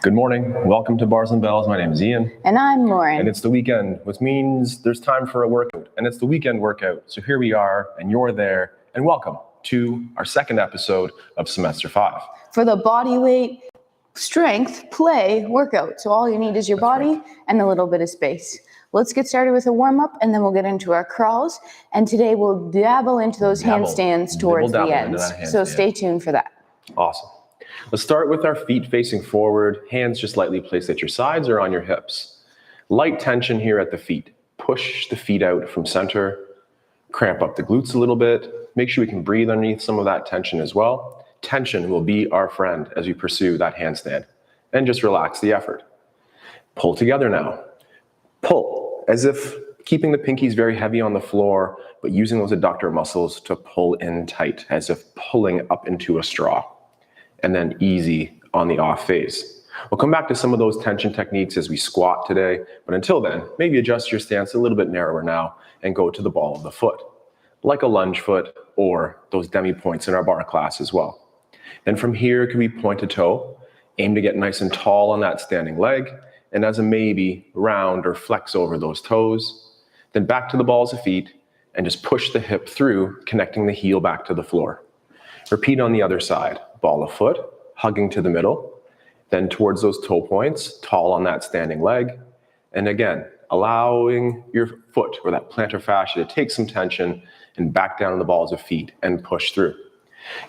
Good morning. Welcome to Bars and Bells. My name is Ian. And I'm Lauren. And it's the weekend, which means there's time for a workout. And it's the weekend workout. So here we are, and you're there. And welcome to our second episode of Semester 5. For the body weight, strength, play workout. So all you need is your body and a little bit of space. Let's get started with a warm-up, and then we'll get into our crawls. And today we'll dabble into those handstands towards the end. So stay tuned for that. Awesome. Let's start with our feet facing forward, hands just lightly placed at your sides or on your hips. Light tension here at the feet. Push the feet out from center. Cramp up the glutes a little bit. Make sure we can breathe underneath some of that tension as well. Tension will be our friend as we pursue that handstand. And just relax the effort. Pull together now. Pull, as if keeping the pinkies very heavy on the floor, but using those adductor muscles to pull in tight, as if pulling up into a straw. And then easy on the off phase. We'll come back to some of those tension techniques as we squat today, but until then, maybe adjust your stance a little bit narrower now and go to the ball of the foot, like a lunge foot or those demi points in our bar class as well. Then from here, it can be point to toe, aim to get nice and tall on that standing leg, and as a maybe, round or flex over those toes. Then back to the balls of feet and just push the hip through, connecting the heel back to the floor. Repeat on the other side. Ball of foot, hugging to the middle, then towards those toe points, tall on that standing leg. And again, allowing your foot or that plantar fascia to take some tension and back down on the balls of feet and push through.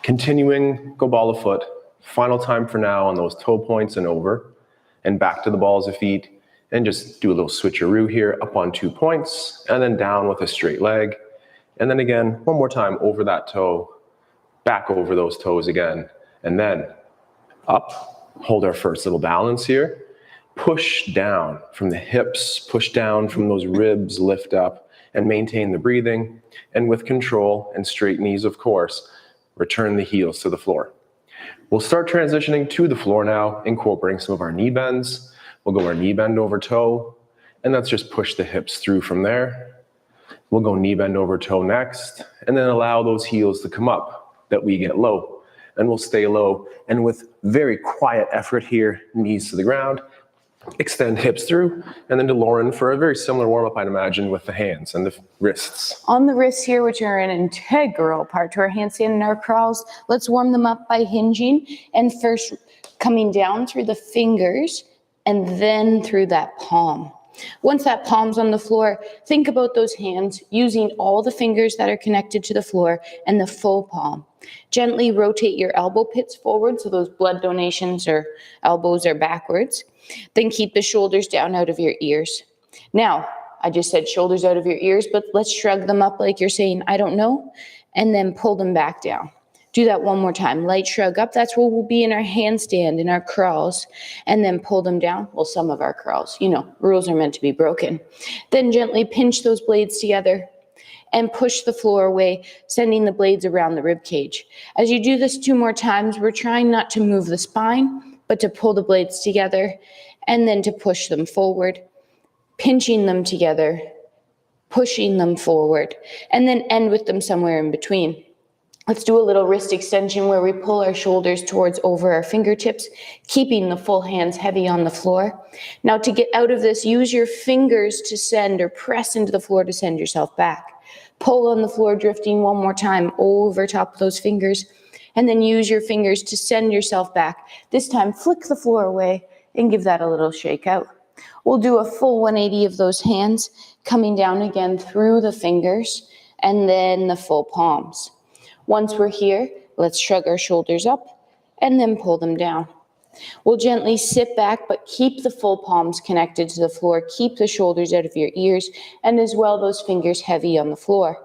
Continuing, go ball of foot. Final time for now on those toe points and over, and back to the balls of feet. And just do a little switcheroo here, up on 2 points, and then down with a straight leg. And then again, one more time over that toe, back over those toes again. And then up, hold our first little balance here. Push down from the hips, push down from those ribs, lift up and maintain the breathing. And with control and straight knees, of course, return the heels to the floor. We'll start transitioning to the floor now, incorporating some of our knee bends. We'll go our knee bend over toe, and let's just push the hips through from there. We'll go knee bend over toe next, and then allow those heels to come up that we get low. And we'll stay low, and with very quiet effort here, knees to the ground, extend hips through, and then to Lauren for a very similar warm-up, I'd imagine, with the hands and the wrists. On the wrists here, which are an integral part to our handstand and our crawls, let's warm them up by hinging, and first coming down through the fingers, and then through that palm. Once that palm's on the floor, think about those hands using all the fingers that are connected to the floor and the full palm. Gently rotate your elbow pits forward so those blood donations or elbows are backwards. Then keep the shoulders down out of your ears. Now, I just said shoulders out of your ears, but let's shrug them up like you're saying, I don't know, and then pull them back down. Do that one more time. Light shrug up. That's where we'll be in our handstand, in our crawls. And then pull them down. Well, some of our crawls, rules are meant to be broken. Then gently pinch those blades together and push the floor away, sending the blades around the rib cage. As you do this 2 more times, we're trying not to move the spine, but to pull the blades together and then to push them forward, pinching them together, pushing them forward, and then end with them somewhere in between. Let's do a little wrist extension where we pull our shoulders towards over our fingertips, keeping the full hands heavy on the floor. Now to get out of this, use your fingers to send or press into the floor to send yourself back. Pull on the floor, drifting one more time over top of those fingers, and then use your fingers to send yourself back. This time, flick the floor away and give that a little shake out. We'll do a full 180 of those hands, coming down again through the fingers, and then the full palms. Once we're here, let's shrug our shoulders up and then pull them down. We'll gently sit back, but keep the full palms connected to the floor. Keep the shoulders out of your ears, and as well those fingers heavy on the floor.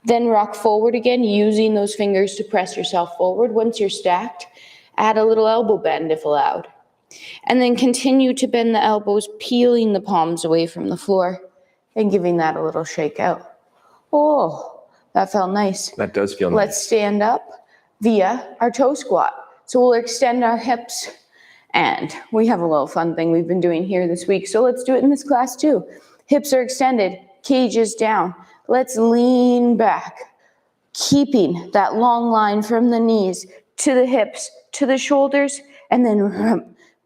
Then rock forward again, using those fingers to press yourself forward. Once you're stacked, add a little elbow bend if allowed. And then continue to bend the elbows, peeling the palms away from the floor and giving that a little shake out. Oh. That felt nice. That does feel nice. Let's stand up via our toe squat. So we'll extend our hips, and we have a little fun thing we've been doing here this week. So let's do it in this class too. Hips are extended, cage is down. Let's lean back, keeping that long line from the knees to the hips, to the shoulders, and then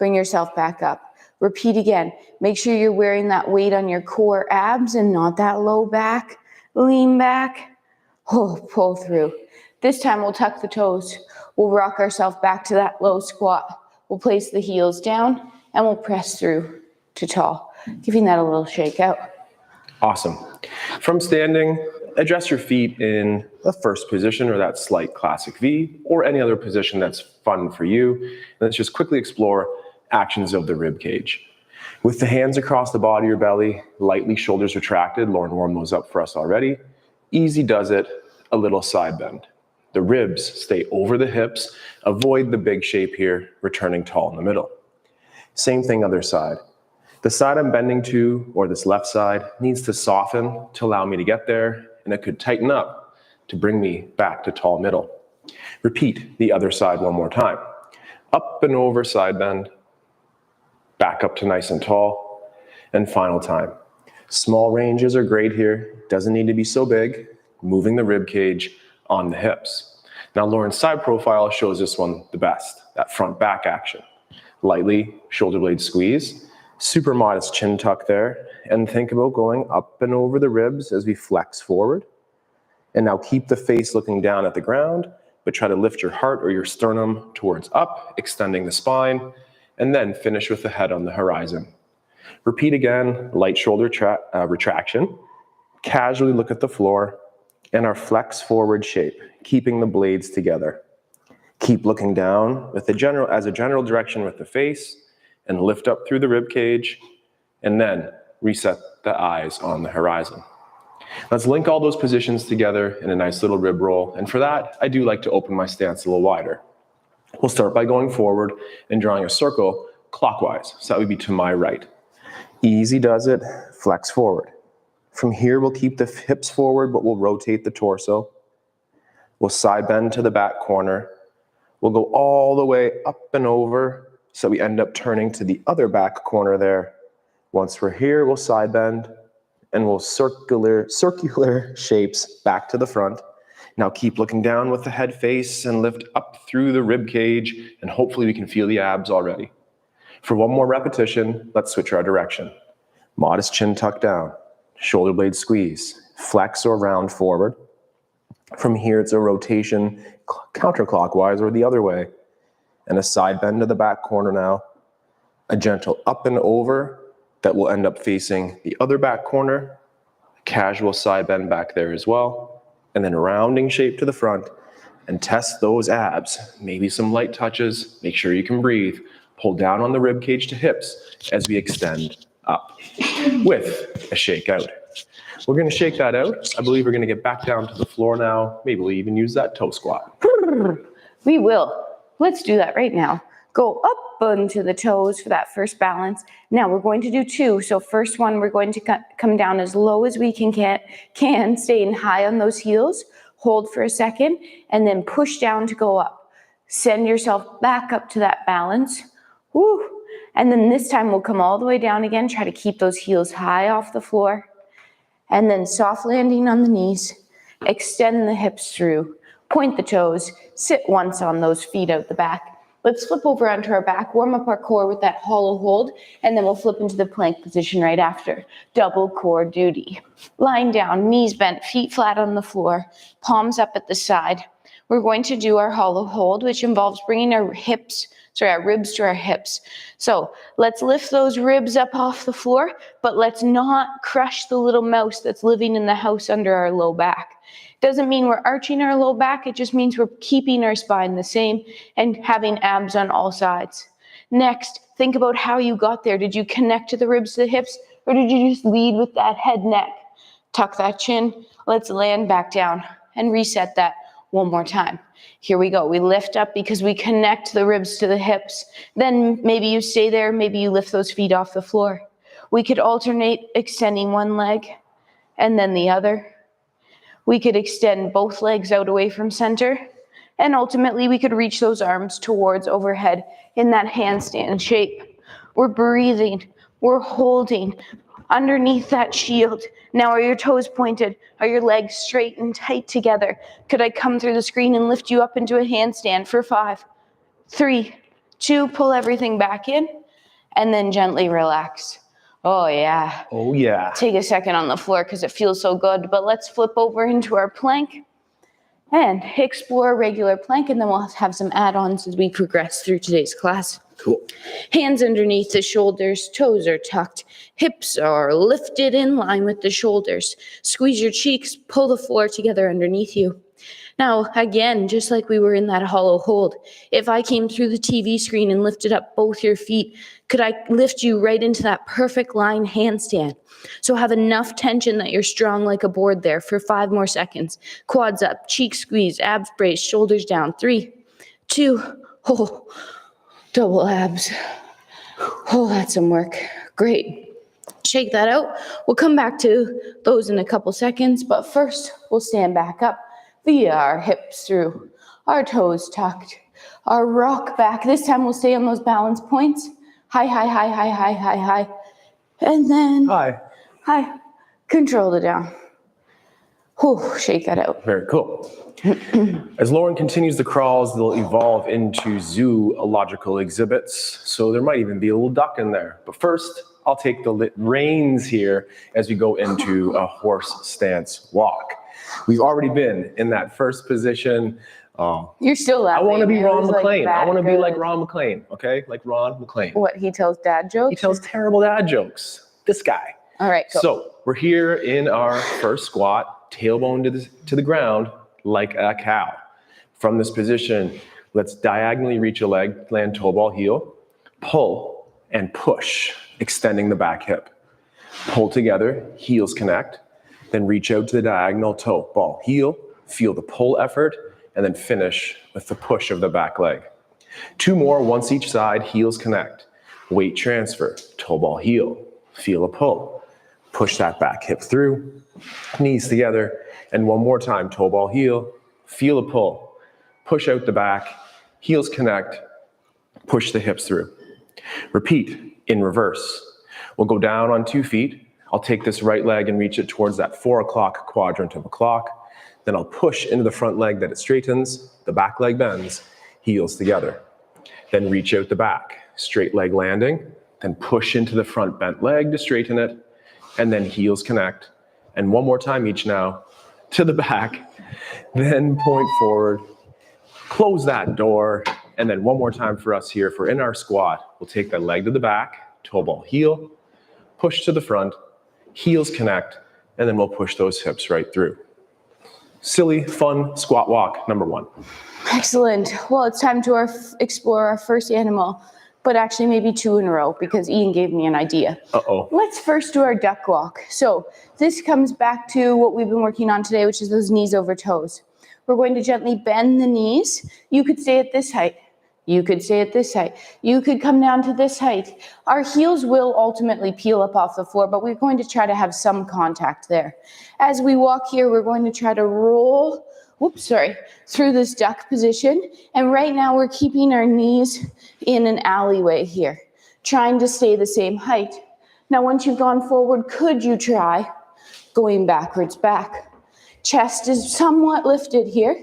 Bring yourself back up. Repeat again. Make sure you're wearing that weight on your core abs and not that low back. Lean back. Oh, pull through. This time we'll tuck the toes. We'll rock ourselves back to that low squat. We'll place the heels down and we'll press through to tall, giving that a little shake out. Awesome. From standing, adjust your feet in the first position or that slight classic V or any other position that's fun for you. And let's just quickly explore actions of the rib cage. With the hands across the body or belly, lightly shoulders retracted. Lauren warmed those up for us already. Easy does it, a little side bend. The ribs stay over the hips. Avoid the big shape here, returning tall in the middle. Same thing other side. The side I'm bending to, or this left side, needs to soften to allow me to get there, and it could tighten up to bring me back to tall middle. Repeat the other side one more time. Up and over side bend, back up to nice and tall, and final time. Small ranges are great here. Doesn't need to be so big. Moving the rib cage on the hips. Now Lauren's side profile shows this one the best, that front back action. Lightly shoulder blade squeeze, super modest chin tuck there, and think about going up and over the ribs as we flex forward. And now keep the face looking down at the ground, but try to lift your heart or your sternum towards up, extending the spine, and then finish with the head on the horizon. Repeat again, light shoulder retraction. Casually look at the floor and our flex forward shape, keeping the blades together. Keep looking down with as a general direction with the face and lift up through the rib cage and then reset the eyes on the horizon. Let's link all those positions together in a nice little rib roll. And for that, I do like to open my stance a little wider. We'll start by going forward and drawing a circle clockwise. So that would be to my right. Easy does it, flex forward. From here, we'll keep the hips forward, but we'll rotate the torso. We'll side bend to the back corner. We'll go all the way up and over, so we end up turning to the other back corner there. Once we're here, we'll side bend, and we'll circular shapes back to the front. Now keep looking down with the head face and lift up through the rib cage, and hopefully we can feel the abs already. For one more repetition, let's switch our direction. Modest chin tuck down, shoulder blade squeeze, flex or round forward. From here, it's a rotation counterclockwise or the other way, and a side bend to the back corner now. A gentle up and over that will end up facing the other back corner. A casual side bend back there as well. And then rounding shape to the front, and test those abs. Maybe some light touches, make sure you can breathe. Pull down on the rib cage to hips as we extend up with a shake out. We're gonna shake that out. I believe we're gonna get back down to the floor now. Maybe we'll even use that toe squat. We will. Let's do that right now. Go up onto the toes for that first balance. Now we're going to do two. So first one, we're going to come down as low as we can, staying high on those heels. Hold for a second, and then push down to go up. Send yourself back up to that balance. Woo. And then this time we'll come all the way down again. Try to keep those heels high off the floor. And then soft landing on the knees. Extend the hips through. Point the toes. Sit once on those feet out the back. Let's flip over onto our back, warm up our core with that hollow hold, and then we'll flip into the plank position right after. Double core duty. Lying down, knees bent, feet flat on the floor, palms up at the side. We're going to do our hollow hold, which involves bringing our ribs to our hips. So let's lift those ribs up off the floor, but let's not crush the little mouse that's living in the house under our low back. Doesn't mean we're arching our low back, it just means we're keeping our spine the same and having abs on all sides. Next, think about how you got there. Did you connect to the ribs to the hips, or did you just lead with that head neck? Tuck that chin, let's land back down and reset that one more time. Here we go, we lift up because we connect the ribs to the hips. Then maybe you stay there, maybe you lift those feet off the floor. We could alternate extending one leg and then the other. We could extend both legs out away from center, and ultimately we could reach those arms towards overhead in that handstand shape. We're breathing, we're holding underneath that shield. Now are your toes pointed? Are your legs straight and tight together? Could I come through the screen and lift you up into a handstand for 5, 3, 2, pull everything back in, and then gently relax. Oh yeah. Oh yeah. Take a second on the floor because it feels so good, but let's flip over into our plank and explore a regular plank, and then we'll have some add-ons as we progress through today's class. Cool. Hands underneath the shoulders, toes are tucked, hips are lifted in line with the shoulders. Squeeze your cheeks, pull the floor together underneath you. Now, again, just like we were in that hollow hold, if I came through the TV screen and lifted up both your feet, could I lift you right into that perfect line handstand? So have enough tension that you're strong like a board there for 5 more seconds. Quads up, cheeks squeezed, abs braced, shoulders down. 3, 2, oh, double abs. Oh, that's some work. Great. Shake that out. We'll come back to those in a couple seconds, but first we'll stand back up via our hips through, our toes tucked, our rock back. This time we'll stay on those balance points. High, high, high, high, high, high, high. And then Hi. high. Control it down. Whew, shake that out. Very cool. As Lauren continues the crawls, they'll evolve into zoological exhibits. So there might even be a little duck in there. But first, I'll take the reins here as we go into a horse stance walk. We've already been in that first position. You're still laughing. I want to be It Ron was like McClane. I that want to be like good. Ron McClane, okay? Like Ron McClane. What, he tells dad jokes? He tells terrible dad jokes. This guy. All right, go. So we're here in our first squat, tailbone to the ground like a cow. From this position, let's diagonally reach a leg, land toe ball heel, pull and push, extending the back hip. Pull together, heels connect, then reach out to the diagonal toe ball heel, feel the pull effort, and then finish with the push of the back leg. 2 more, once each side, heels connect. Weight transfer, toe ball heel, feel a pull. Push that back hip through, knees together, and 1 more time, toe ball heel, feel a pull. Push out the back, heels connect, push the hips through. Repeat in reverse. We'll go down on 2 feet. I'll take this right leg and reach it towards that 4 o'clock quadrant of a clock. Then I'll push into the front leg that it straightens, the back leg bends, heels together. Then reach out the back, straight leg landing, then push into the front bent leg to straighten it, and then heels connect. And 1 more time each now, to the back, then point forward, close that door, and then 1 more time for us here for in our squat. We'll take that leg to the back, toe ball heel, push to the front, heels connect, and then we'll push those hips right through. Silly, fun squat walk number 1. Excellent. Well, it's time to explore our first animal, but actually maybe 2 in a row because Ian gave me an idea. Uh-oh. Let's first do our duck walk. So this comes back to what we've been working on today, which is those knees over toes. We're going to gently bend the knees. You could stay at this height. You could stay at this height. You could come down to this height. Our heels will ultimately peel up off the floor, but we're going to try to have some contact there. As we walk here, we're going to try to roll, through this duck position. And right now we're keeping our knees in an alleyway here, trying to stay the same height. Now, once you've gone forward, could you try going backwards back? Chest is somewhat lifted here.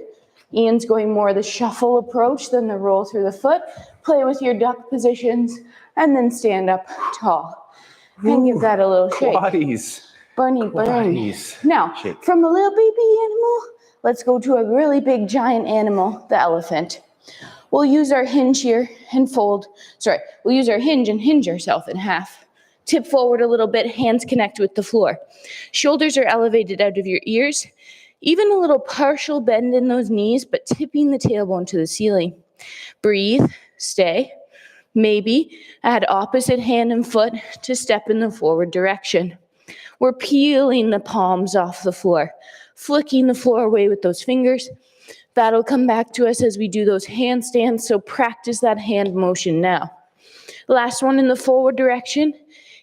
Ian's going more the shuffle approach than the roll through the foot. Play with your duck positions and then stand up tall. And give that a little shake. Quaddies. Burn. Quaddies. Now, Shake. from a little baby animal, let's go to a really big giant animal, the elephant. We'll use our hinge here and we'll use our hinge and hinge ourselves in half. Tip forward a little bit, hands connect with the floor. Shoulders are elevated out of your ears. Even a little partial bend in those knees, but tipping the tailbone to the ceiling. Breathe, stay. Maybe add opposite hand and foot to step in the forward direction. We're peeling the palms off the floor, flicking the floor away with those fingers. That'll come back to us as we do those handstands, so practice that hand motion now. Last one in the forward direction.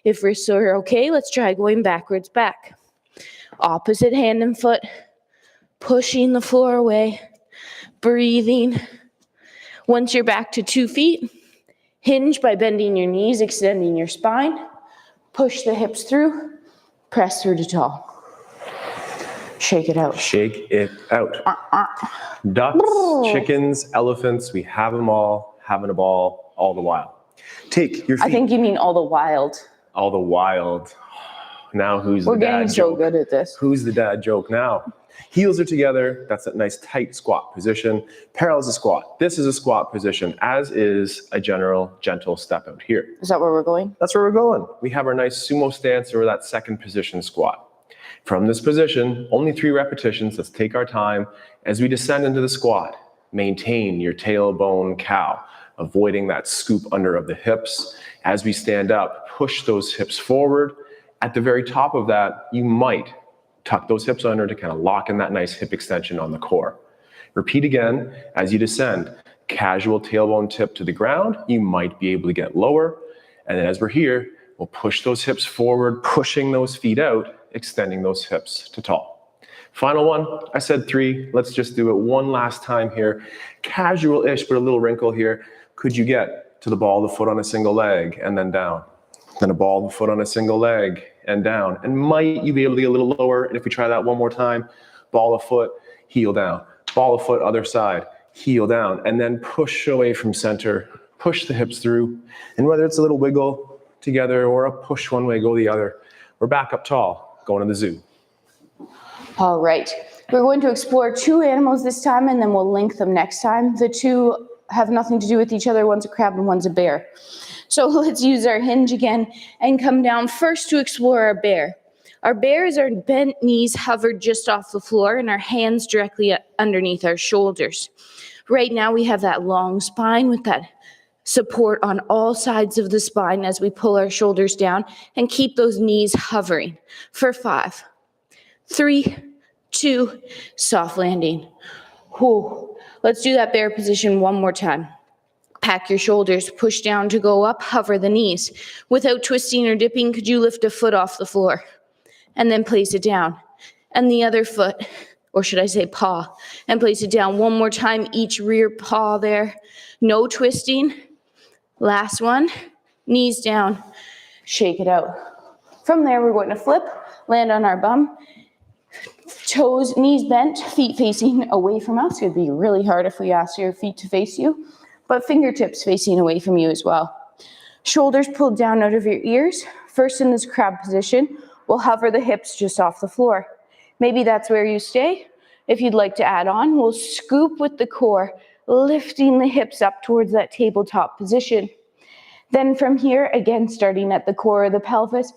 If wrists are okay, let's try going backwards back. Opposite hand and foot. Pushing the floor away, breathing. Once you're back to 2 feet, hinge by bending your knees, extending your spine. Push the hips through, press through to tall. Shake it out. Shake it out. Ducks, chickens, elephants, we have them all, having a ball. all the while. Take your feet. I think you mean all the wild. All the wild. Now who's the dad joke? We're getting so good at this. Who's the dad joke now? Heels are together. That's that nice tight squat position. Parallel is a squat. This is a squat position, as is a general gentle step out here. Is that where we're going? That's where we're going. We have our nice sumo stance or that second position squat. From this position, only 3 repetitions. Let's take our time. As we descend into the squat, maintain your tailbone cow, avoiding that scoop under of the hips. As we stand up, push those hips forward. At the very top of that, you might tuck those hips under to kind of lock in that nice hip extension on the core. Repeat again as you descend. Casual tailbone tip to the ground. You might be able to get lower. And then as we're here, we'll push those hips forward, pushing those feet out, extending those hips to tall. Final one, I said 3. Let's just do it one last time here. Casual-ish, but a little wrinkle here. Could you get to the ball of the foot on a single leg and then down? Then a ball of the foot on a single leg and down. And might you be able to get a little lower? And if we try that one more time, ball of foot, heel down. Ball of foot, other side, heel down. And then push away from center, push the hips through. And whether it's a little wiggle together or a push one way, go the other, we're back up tall, going to the zoo. All right. We're going to explore 2 animals this time, and then we'll link them next time. The 2 have nothing to do with each other. One's a crab and one's a bear. So let's use our hinge again and come down first to explore our bear. Our bear is our bent knees hovered just off the floor and our hands directly underneath our shoulders. Right now we have that long spine with that support on all sides of the spine as we pull our shoulders down and keep those knees hovering for 5, 3, 2, soft landing. Whew. Let's do that bear position one more time. Pack your shoulders, push down to go up, hover the knees. Without twisting or dipping, could you lift a foot off the floor? And then place it down. And the other foot, or should I say paw, and place it down one more time, each rear paw there. No twisting. Last one, knees down, shake it out. From there, we're going to flip, land on our bum, toes, knees bent, feet facing away from us. It'd be really hard if we asked your feet to face you, but fingertips facing away from you as well. Shoulders pulled down out of your ears. First in this crab position, we'll hover the hips just off the floor. Maybe that's where you stay. If you'd like to add on, we'll scoop with the core, lifting the hips up towards that tabletop position. Then from here, again, starting at the core of the pelvis,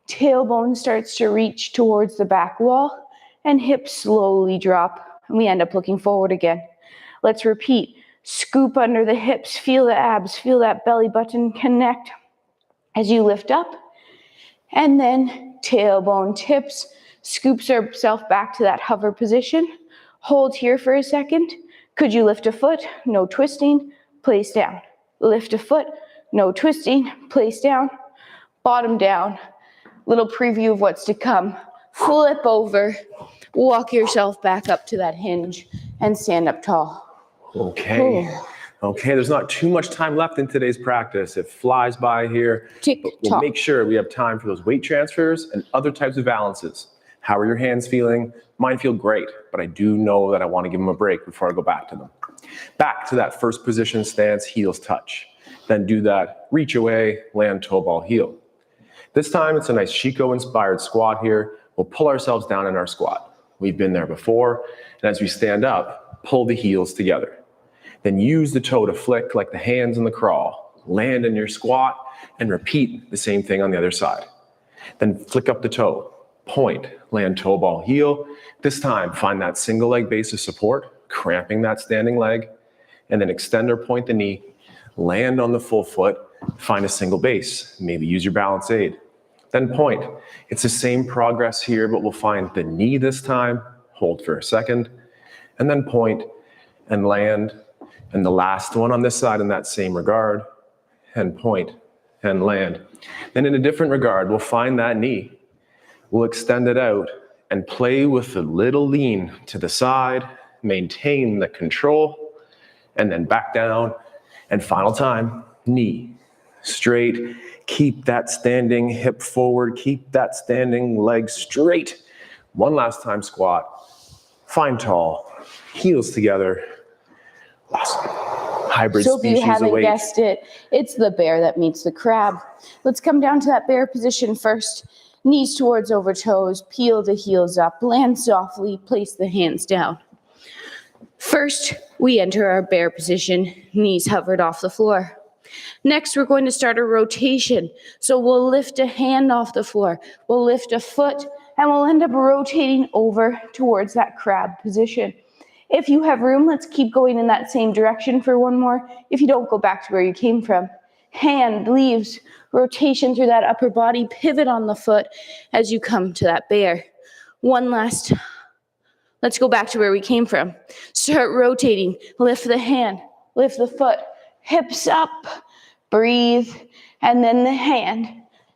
tailbone starts to reach towards the back wall and hips slowly drop. And we end up looking forward again. Let's repeat. Scoop under the hips, feel the abs, feel that belly button connect as you lift up. And then tailbone tips, scoops yourself back to that hover position. Hold here for a second. Could you lift a foot? No twisting, place down. Lift a foot, no twisting, place down. Bottom down. Little preview of what's to come. Flip over, walk yourself back up to that hinge and stand up tall. Okay. Okay, there's not too much time left in today's practice. It flies by here. But we'll make sure we have time for those weight transfers and other types of balances. How are your hands feeling? Mine feel great, but I do know that I want to give them a break before I go back to them. Back to that first position stance, heels touch. Then do that reach away, land toe ball heel. This time it's a nice Chico-inspired squat here. We'll pull ourselves down in our squat. We've been there before. And as we stand up, pull the heels together. Then use the toe to flick like the hands in the crawl. Land in your squat and repeat the same thing on the other side. Then flick up the toe, point, land toe ball heel. This time find that single leg base of support, cramping that standing leg, and then extend or point the knee, land on the full foot, find a single base, maybe use your balance aid. Then point. It's the same progress here, but we'll find the knee this time, hold for a second, and then point and land. And the last one on this side in that same regard, and point and land. Then in a different regard, we'll find that knee. We'll extend it out and play with a little lean to the side, maintain the control, and then back down. And final time, knee, straight. Keep that standing hip forward, keep that standing leg straight. One last time, squat. Find tall, heels together. Awesome. Hybrid So if you species haven't await. guessed it, it's the bear that meets the crab. Let's come down to that bear position first. Knees towards over toes, peel the heels up, land softly, place the hands down. First, we enter our bear position, knees hovered off the floor. Next, we're going to start a rotation. So we'll lift a hand off the floor, we'll lift a foot, and we'll end up rotating over towards that crab position. If you have room, let's keep going in that same direction for one more. If you don't, go back to where you came from. Hand leaves, rotation through that upper body, pivot on the foot as you come to that bear. One last, let's go back to where we came from. Start rotating, lift the hand, lift the foot, hips up, breathe, and then the hand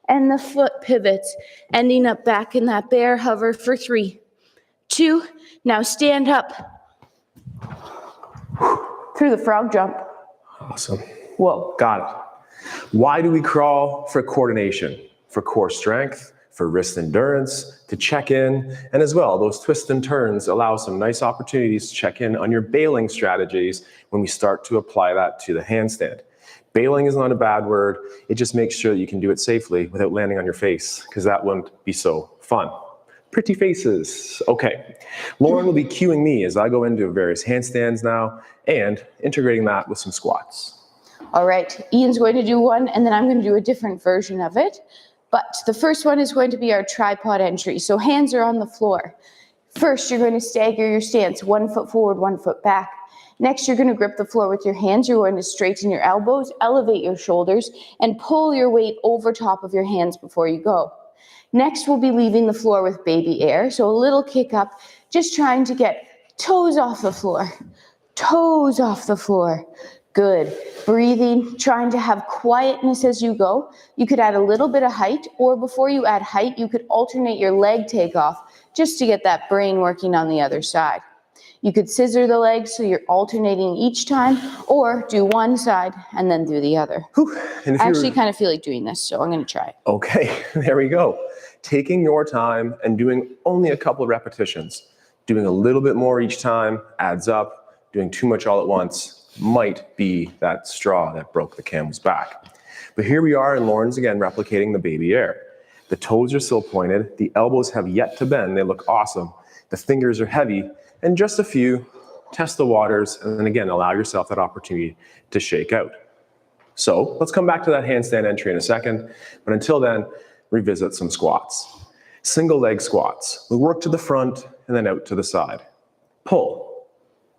and the foot pivots, ending up back in that bear hover for 3, 2, now stand up. Through the frog jump. Awesome. Whoa. Got it. Why do we crawl? For coordination, for core strength, for wrist endurance, to check in, and as well, those twists and turns allow some nice opportunities to check in on your bailing strategies when we start to apply that to the handstand. Bailing is not a bad word. It just makes sure that you can do it safely without landing on your face, because that wouldn't be so fun. Pretty faces. Okay, Lauren will be cueing me as I go into various handstands now and integrating that with some squats. All right, Ian's going to do one, and then I'm going to do a different version of it. But the first one is going to be our tripod entry. So hands are on the floor. First, you're going to stagger your stance, 1 foot forward, 1 foot back. Next, you're going to grip the floor with your hands. You're going to straighten your elbows, elevate your shoulders, and pull your weight over top of your hands before you go. Next, we'll be leaving the floor with baby air. So a little kick up, just trying to get toes off the floor. Toes off the floor. Good. Breathing, trying to have quietness as you go. You could add a little bit of height, or before you add height, you could alternate your leg takeoff just to get that brain working on the other side. You could scissor the legs so you're alternating each time, or do one side and then do the other. And if I actually kind of feel like doing this, so I'm going to try it. Okay, there we go. Taking your time and doing only a couple of repetitions. Doing a little bit more each time adds up. Doing too much all at once might be that straw that broke the camel's back. But here we are, and Lauren's again replicating the baby air. The toes are still pointed. The elbows have yet to bend. They look awesome. The fingers are heavy. And just a few, test the waters, and then again, allow yourself that opportunity to shake out. So let's come back to that handstand entry in a second, but until then, revisit some squats. Single leg squats. We work to the front and then out to the side. Pull.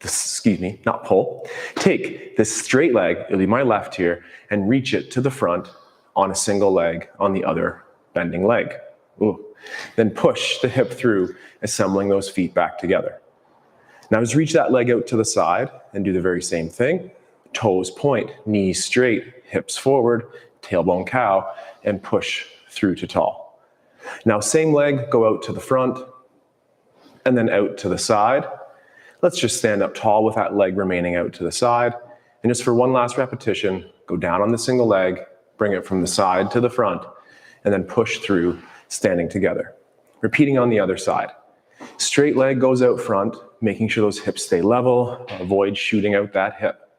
Excuse me, not pull. Take this straight leg, it'll be my left here, and reach it to the front on a single leg on the other bending leg. Ooh. Then push the hip through, assembling those feet back together. Now just reach that leg out to the side and do the very same thing. Toes point, knees straight, hips forward, tailbone cow, and push through to tall. Now same leg, go out to the front and then out to the side. Let's just stand up tall with that leg remaining out to the side. And just for one last repetition, go down on the single leg, bring it from the side to the front, and then push through, standing together. Repeating on the other side. Straight leg goes out front, making sure those hips stay level, avoid shooting out that hip,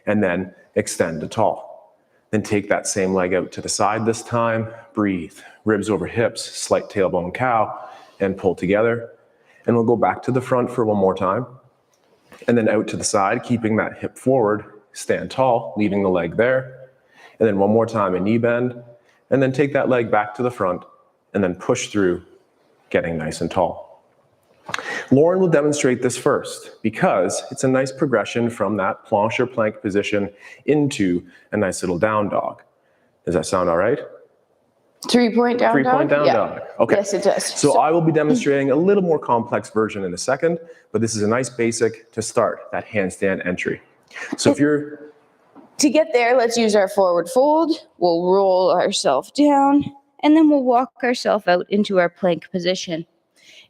and then extend to tall. Then take that same leg out to the side this time, breathe, ribs over hips, slight tailbone cow, and pull together. And we'll go back to the front for one more time, and then out to the side, keeping that hip forward, stand tall, leaving the leg there, and then one more time, a knee bend, and then take that leg back to the front, and then push through, getting nice and tall. Lauren will demonstrate this first because it's a nice progression from that planche or plank position into a nice little down dog. Does that sound all right? 3-point down dog? 3-point down dog. Okay. Yes, it does. So I will be demonstrating a little more complex version in a second, but this is a nice basic to start that handstand entry. So if you're... To get there, let's use our forward fold. We'll roll ourselves down, and then we'll walk ourselves out into our plank position.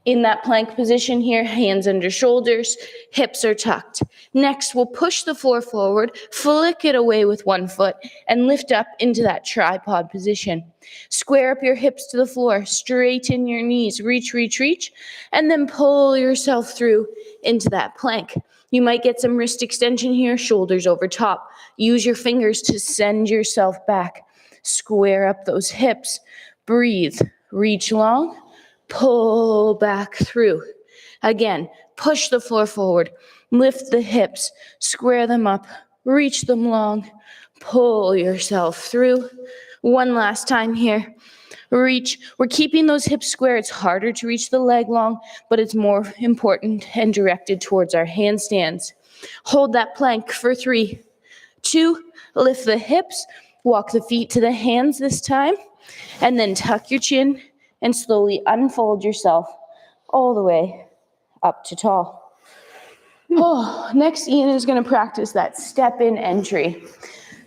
In that plank position here, hands under shoulders, hips are tucked. Next, we'll push the floor forward, flick it away with one foot, and lift up into that tripod position. Square up your hips to the floor, straighten your knees, reach, reach, reach, and then pull yourself through into that plank. You might get some wrist extension here, shoulders over top. Use your fingers to send yourself back. Square up those hips. Breathe. Reach long. Pull back through. Again, push the floor forward. Lift the hips. Square them up. Reach them long. Pull yourself through. One last time here. Reach. We're keeping those hips square. It's harder to reach the leg long, but it's more important and directed towards our handstands. Hold that plank for 3, 2, lift the hips, walk the feet to the hands this time, and then tuck your chin and slowly unfold yourself all the way up to tall. Oh, next, Ian is going to practice that step-in entry.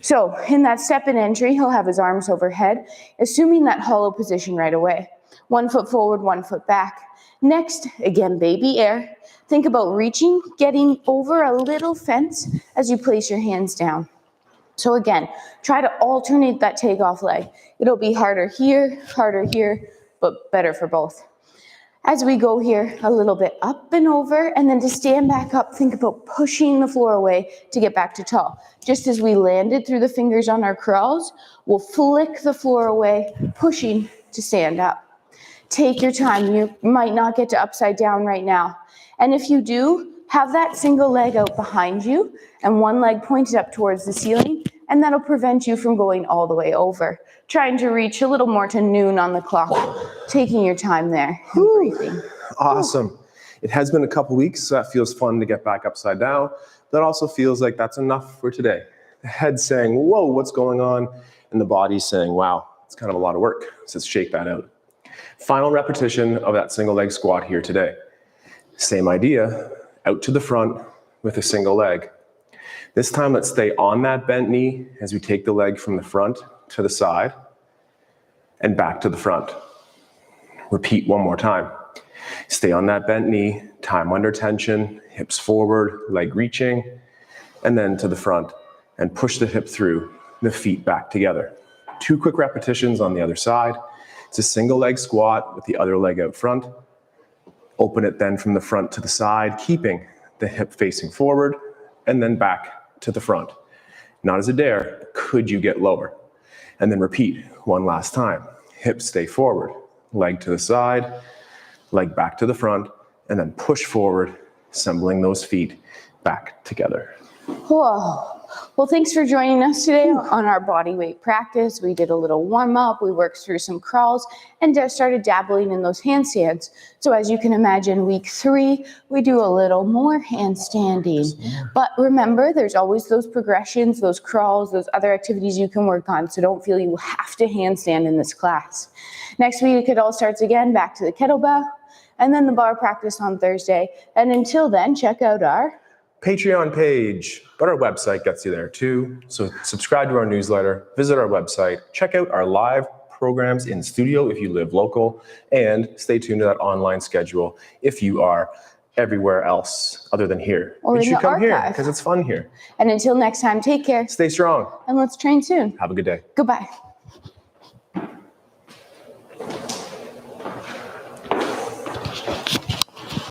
So in that step-in entry, he'll have his arms overhead, assuming that hollow position right away. 1 foot forward, 1 foot back. Next, again, baby air. Think about reaching, getting over a little fence as you place your hands down. So again, try to alternate that takeoff leg. It'll be harder here, but better for both. As we go here, a little bit up and over, and then to stand back up, think about pushing the floor away to get back to tall. Just as we landed through the fingers on our crawls, we'll flick the floor away, pushing to stand up. Take your time. You might not get to upside down right now. And if you do, have that single leg out behind you and one leg pointed up towards the ceiling, and that'll prevent you from going all the way over. Trying to reach a little more to noon on the clock, taking your time there and breathing. Awesome. It has been a couple weeks, so that feels fun to get back upside down. That also feels like that's enough for today. The head's saying, whoa, what's going on? And the body's saying, wow, it's kind of a lot of work. So let's shake that out. Final repetition of that single leg squat here today. Same idea, out to the front with a single leg. This time, let's stay on that bent knee as we take the leg from the front to the side and back to the front. Repeat one more time. Stay on that bent knee, time under tension, hips forward, leg reaching, and then to the front and push the hip through, the feet back together. 2 quick repetitions on the other side. It's a single leg squat with the other leg out front. Open it then from the front to the side, keeping the hip facing forward and then back to the front. Not as a dare, but could you get lower? And then repeat one last time. Hips stay forward, leg to the side, leg back to the front, and then push forward, assembling those feet back together. Whoa. Well, thanks for joining us today on our body weight practice. We did a little warm up, we worked through some crawls, and started dabbling in those handstands. So as you can imagine, week 3, we do a little more handstanding. But remember, there's always those progressions, those crawls, those other activities you can work on. So don't feel you have to handstand in this class. Next week, it all starts again, back to the kettlebell, and then the bar practice on Thursday. And until then, check out our Patreon page, but our website gets you there too. So subscribe to our newsletter, visit our website, check out our live programs in studio if you live local, and stay tuned to that online schedule if you are everywhere else other than here. Or you in should the come here archive. because it's fun here. And until next time, take care Stay strong. and let's train soon. Have a good day. Goodbye.